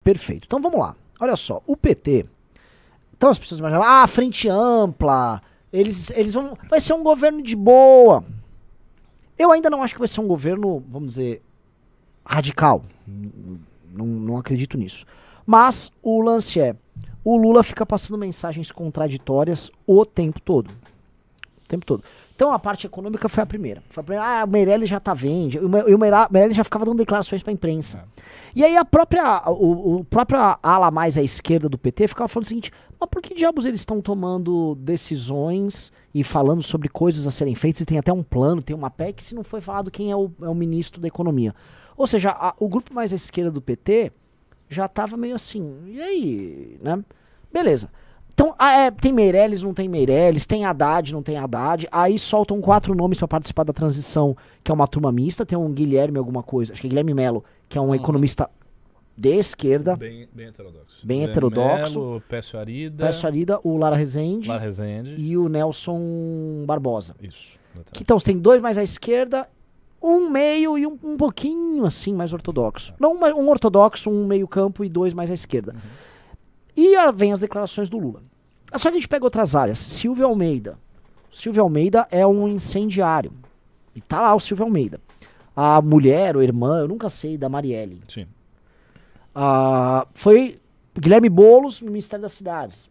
Perfeito. Então vamos lá. Olha só, o PT... Então as pessoas imaginam, frente ampla, eles vão... Vai ser um governo de boa. Eu ainda não acho que vai ser um governo, vamos dizer, radical. Não acredito nisso. Mas o lance é, o Lula fica passando mensagens contraditórias o tempo todo. O tempo todo. Então a parte econômica foi a primeira. O Meirelles já tá vendo. E o Meirelles já ficava dando declarações pra imprensa. E aí o próprio ala mais à esquerda do PT ficava falando o seguinte, mas por que diabos eles estão tomando decisões e falando sobre coisas a serem feitas, e tem até um plano, tem uma PEC, se não foi falado quem é o ministro da economia. Ou seja, o grupo mais à esquerda do PT já tava meio assim, e aí, né? Beleza. Então, tem Meirelles, não tem Meirelles, tem Haddad, não tem Haddad, aí soltam 4 nomes para participar da transição, que é uma turma mista, tem um Guilherme alguma coisa, acho que é Guilherme Melo, que é um economista de esquerda. Bem heterodoxo. Bem heterodoxo. Melo, Pécio Arida, o Lara Rezende e o Nelson Barbosa. Isso. Então, você tem 2 mais à esquerda, um meio e um pouquinho assim mais ortodoxo. Não um ortodoxo, um meio campo e 2 mais à esquerda. E vem as declarações do Lula. Só que a gente pega outras áreas. Silvio Almeida. Silvio Almeida é um incendiário. E tá lá o Silvio Almeida. A mulher, ou irmã, eu nunca sei, da Marielle. Sim. Foi Guilherme Boulos no Ministério das Cidades.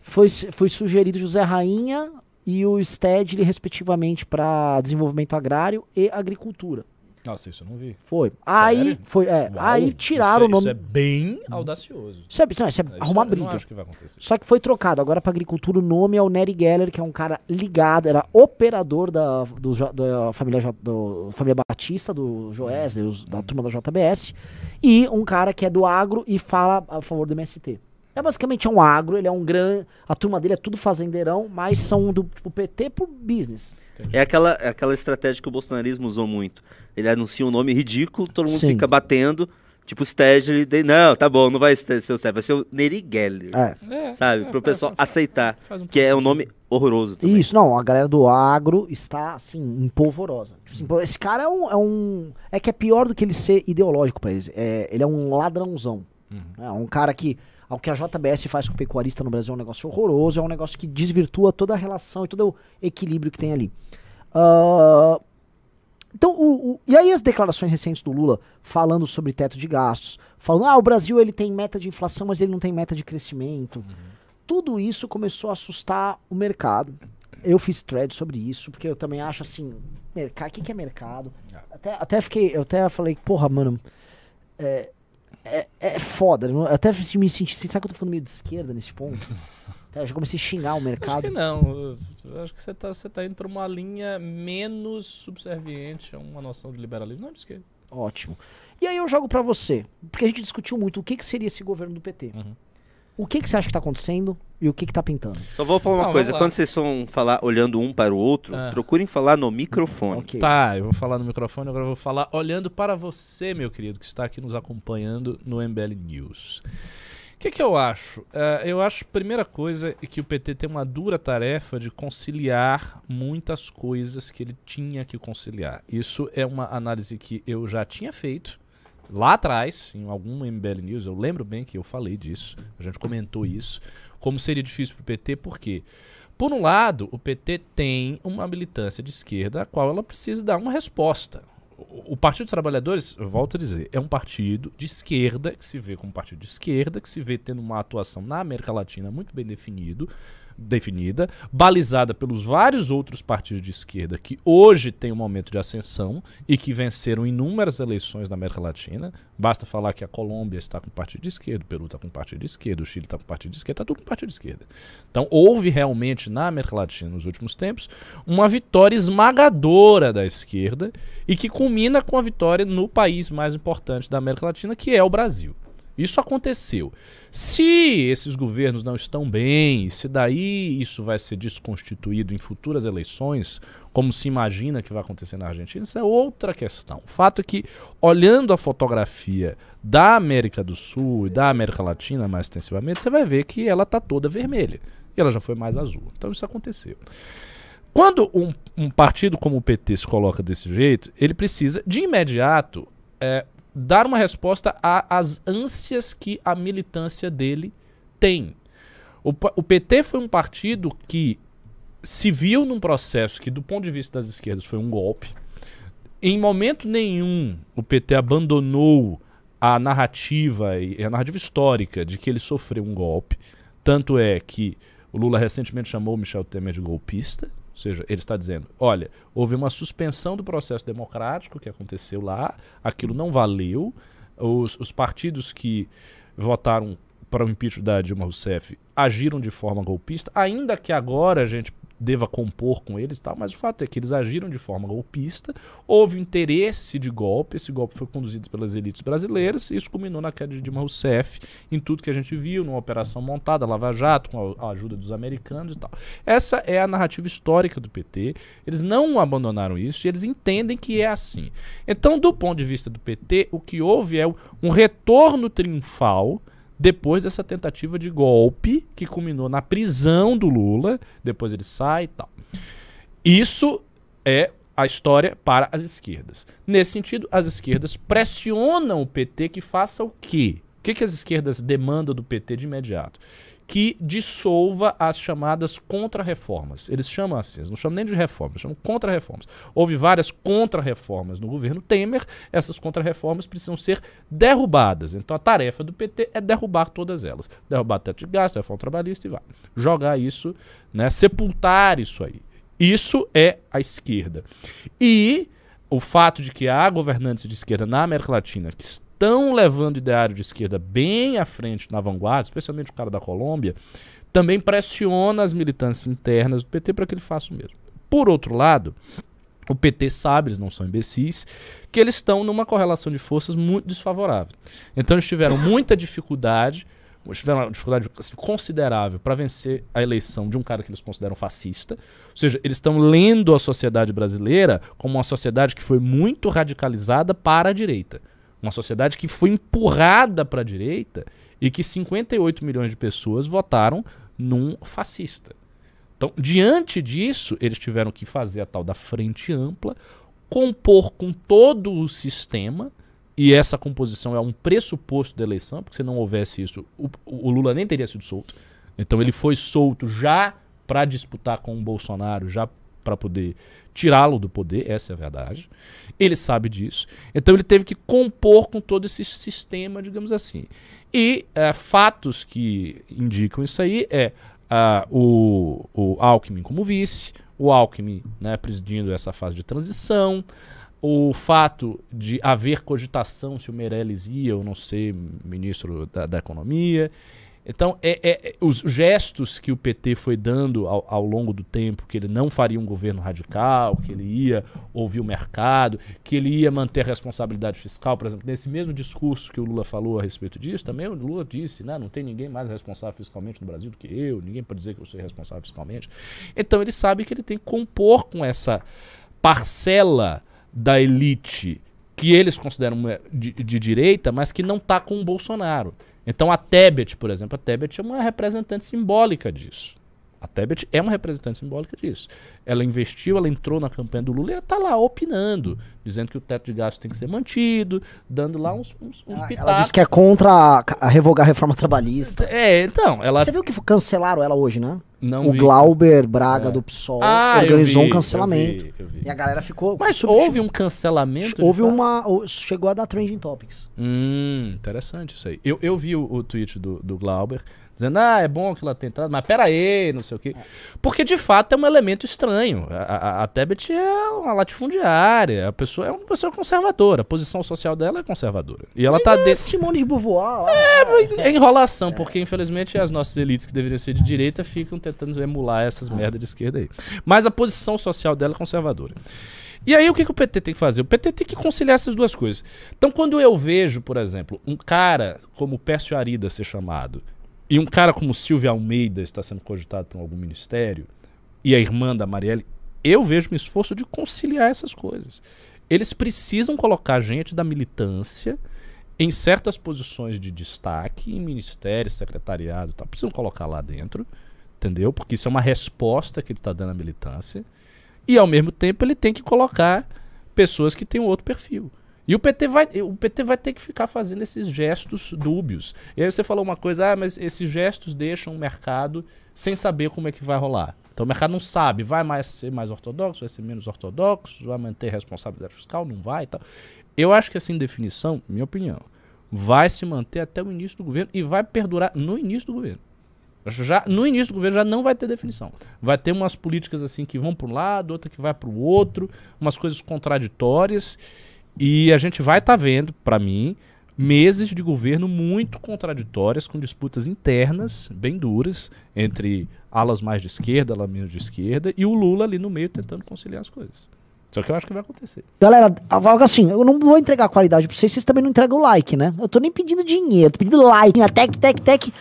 Foi sugerido José Rainha e o Stedley, respectivamente, para desenvolvimento agrário e agricultura. Nossa, isso eu não vi. Foi. Sério? Aí tiraram o nome. Isso é bem audacioso. Isso é arrumar briga. Eu não acho que vai acontecer. Só que foi trocado. Agora pra agricultura o nome é o Nery Geller, que é um cara ligado, era operador da família Batista, do Joesley, da turma da JBS, e um cara que é do agro e fala a favor do MST. Basicamente um agro, ele é um grande... A turma dele é tudo fazendeirão, mas são do PT pro business. Entendi. É aquela estratégia que o bolsonarismo usou muito. Ele anuncia um nome ridículo, todo mundo fica batendo, tipo o Stedley, não, tá bom, não vai ser o Stedley, vai ser o Nery Geller, sabe? Pro pessoal aceitar, que é um nome horroroso também. Isso, não, a galera do agro está, assim, empolvorosa. Tipo assim, esse cara é que é pior do que ele ser ideológico pra eles. Ele é um ladrãozão. É um cara que... O que a JBS faz com o pecuarista no Brasil é um negócio horroroso, é um negócio que desvirtua toda a relação e todo o equilíbrio que tem ali. Então, e aí as declarações recentes do Lula falando sobre teto de gastos, falando, o Brasil ele tem meta de inflação, mas ele não tem meta de crescimento. Tudo isso começou a assustar o mercado. Eu fiz thread sobre isso, porque eu também acho assim, o que é mercado? Eu até falei, porra, mano, é foda. Eu até me senti, sabe que eu tô falando meio de esquerda nesse ponto? Eu já comecei a xingar o mercado. Acho que não. Eu acho que você tá indo pra uma linha menos subserviente a uma noção de liberalismo. Não, de esquerda. Ótimo. E aí eu jogo pra você, porque a gente discutiu muito o que seria esse governo do PT. O que você acha que tá acontecendo e o que tá pintando? Só vou falar uma coisa. Quando vocês vão falar olhando um para o outro, procurem falar no microfone. Okay. Tá, eu vou falar no microfone, agora eu vou falar olhando para você, meu querido, que está aqui nos acompanhando no MBL News. O que eu acho? Eu acho, primeira coisa, é que o PT tem uma dura tarefa de conciliar muitas coisas que ele tinha que conciliar. Isso é uma análise que eu já tinha feito lá atrás, em algum MBL News, eu lembro bem que eu falei disso, a gente comentou isso, como seria difícil para o PT, por quê? Por um lado, o PT tem uma militância de esquerda a qual ela precisa dar uma resposta. O Partido dos Trabalhadores, eu volto a dizer, é um partido de esquerda, que se vê como partido de esquerda, que se vê tendo uma atuação na América Latina muito bem definida, balizada pelos vários outros partidos de esquerda que hoje têm um momento de ascensão e que venceram inúmeras eleições na América Latina. Basta falar que a Colômbia está com partido de esquerda, o Peru está com partido de esquerda, o Chile está com partido de esquerda, está tudo com partido de esquerda. Então houve realmente na América Latina nos últimos tempos uma vitória esmagadora da esquerda e que culmina com a vitória no país mais importante da América Latina, que é o Brasil. Isso aconteceu. Se esses governos não estão bem, se daí isso vai ser desconstituído em futuras eleições, como se imagina que vai acontecer na Argentina, isso é outra questão. O fato é que, olhando a fotografia da América do Sul e da América Latina mais extensivamente, você vai ver que ela está toda vermelha. E ela já foi mais azul. Então isso aconteceu. Quando um partido como o PT se coloca desse jeito, ele precisa, de imediato, dar uma resposta às ânsias que a militância dele tem. O PT foi um partido que se viu num processo que, do ponto de vista das esquerdas, foi um golpe. Em momento nenhum, o PT abandonou a narrativa histórica de que ele sofreu um golpe. Tanto é que o Lula recentemente chamou o Michel Temer de golpista. Ou seja, ele está dizendo, olha, houve uma suspensão do processo democrático que aconteceu lá, aquilo não valeu, os partidos que votaram para o impeachment da Dilma Rousseff agiram de forma golpista, ainda que agora a gente deva compor com eles e tal, mas o fato é que eles agiram de forma golpista, houve interesse de golpe, esse golpe foi conduzido pelas elites brasileiras e isso culminou na queda de Dilma Rousseff, em tudo que a gente viu, numa operação montada, Lava Jato, com a ajuda dos americanos e tal. Essa é a narrativa histórica do PT, eles não abandonaram isso e eles entendem que é assim. Então, do ponto de vista do PT, o que houve é um retorno triunfal depois dessa tentativa de golpe que culminou na prisão do Lula, depois ele sai e tal. Isso é a história para as esquerdas. Nesse sentido, as esquerdas pressionam o PT que faça o quê? O que as esquerdas demandam do PT de imediato? Que dissolva as chamadas contra-reformas. Eles chamam assim, eles não chamam nem de reformas, chamam contra-reformas. Houve várias contra-reformas no governo Temer, essas contra-reformas precisam ser derrubadas. Então a tarefa do PT é derrubar todas elas. Derrubar o teto de gasto, a reforma trabalhista e vai. Jogar isso, né, sepultar isso aí. Isso é a esquerda. E o fato de que há governantes de esquerda na América Latina que estão levando o ideário de esquerda bem à frente, na vanguarda, especialmente o cara da Colômbia, também pressiona as militâncias internas do PT para que ele faça o mesmo. Por outro lado, o PT sabe, eles não são imbecis, que eles estão numa correlação de forças muito desfavorável. Então eles tiveram muita dificuldade, tiveram uma dificuldade assim, considerável para vencer a eleição de um cara que eles consideram fascista. Ou seja, eles estão lendo a sociedade brasileira como uma sociedade que foi muito radicalizada para a direita. Uma sociedade que foi empurrada para a direita e que 58 milhões de pessoas votaram num fascista. Então, diante disso, eles tiveram que fazer a tal da frente ampla, compor com todo o sistema, e essa composição é um pressuposto da eleição, porque se não houvesse isso, o Lula nem teria sido solto. Então ele foi solto já para disputar com o Bolsonaro, já para poder tirá-lo do poder, essa é a verdade. Ele sabe disso. Então ele teve que compor com todo esse sistema, digamos assim. E fatos que indicam isso aí é o Alckmin como vice, o Alckmin, né, presidindo essa fase de transição, o fato de haver cogitação se o Meirelles ia ou não ser ministro da Economia. Então, os gestos que o PT foi dando ao longo do tempo, que ele não faria um governo radical, que ele ia ouvir o mercado, que ele ia manter a responsabilidade fiscal, por exemplo, nesse mesmo discurso que o Lula falou a respeito disso, também o Lula disse, né, não tem ninguém mais responsável fiscalmente no Brasil do que eu, ninguém pode dizer que eu sou responsável fiscalmente. Então, ele sabe que ele tem que compor com essa parcela da elite que eles consideram de direita, mas que não está com o Bolsonaro. Então a Tebet, por exemplo, a Tebet é uma representante simbólica disso. A Tebet é uma representante simbólica disso. Ela investiu, ela entrou na campanha do Lula e ela está lá opinando, dizendo que o teto de gastos tem que ser mantido, dando lá uns pitacos. Ela disse que é contra revogar a reforma trabalhista. Então, ela... Você viu que cancelaram ela hoje, né? Não o vi. Glauber Braga do PSOL organizou um cancelamento. Eu vi. E a galera ficou... Mas houve um cancelamento? Houve chegou a dar trending topics. Interessante isso aí. Eu vi o tweet do Glauber, dizendo, é bom que ela tenha entrado, mas pera aí, não sei o quê. Porque, de fato, é um elemento estranho. A Tebet é uma latifundiária, a pessoa é uma pessoa conservadora, a posição social dela é conservadora. E ela tá Simone de Beauvoir. É enrolação, porque, infelizmente, as nossas elites que deveriam ser de direita ficam tentando emular essas merdas de esquerda aí. Mas a posição social dela é conservadora. E aí o que o PT tem que fazer? O PT tem que conciliar essas duas coisas. Então, quando eu vejo, por exemplo, um cara como Pércio Arida ser chamado, e um cara como Silvia Almeida está sendo cogitado por algum ministério, e a irmã da Marielle, eu vejo um esforço de conciliar essas coisas. Eles precisam colocar gente da militância em certas posições de destaque, em ministérios, secretariado e tal. Precisam colocar lá dentro, entendeu? Porque isso é uma resposta que ele está dando à militância. E, ao mesmo tempo, ele tem que colocar pessoas que têm um outro perfil. E o PT vai ter que ficar fazendo esses gestos dúbios. E aí você falou uma coisa, mas esses gestos deixam o mercado sem saber como é que vai rolar. Então o mercado não sabe, ser mais ortodoxo, vai ser menos ortodoxo, vai manter responsabilidade fiscal, não vai e tal. Eu acho que essa indefinição, minha opinião, vai se manter até o início do governo e vai perdurar no início do governo. No início do governo já não vai ter definição. Vai ter umas políticas assim que vão para um lado, outra que vai para o outro, umas coisas contraditórias. E a gente vai estar vendo, para mim, meses de governo muito contraditórias, com disputas internas bem duras entre alas mais de esquerda, alas menos de esquerda, e o Lula ali no meio tentando conciliar as coisas. Só que eu acho que vai acontecer. Galera, assim, eu não vou entregar qualidade pra vocês também não entregam o like, né? Eu tô nem pedindo dinheiro, tô pedindo like. Tec.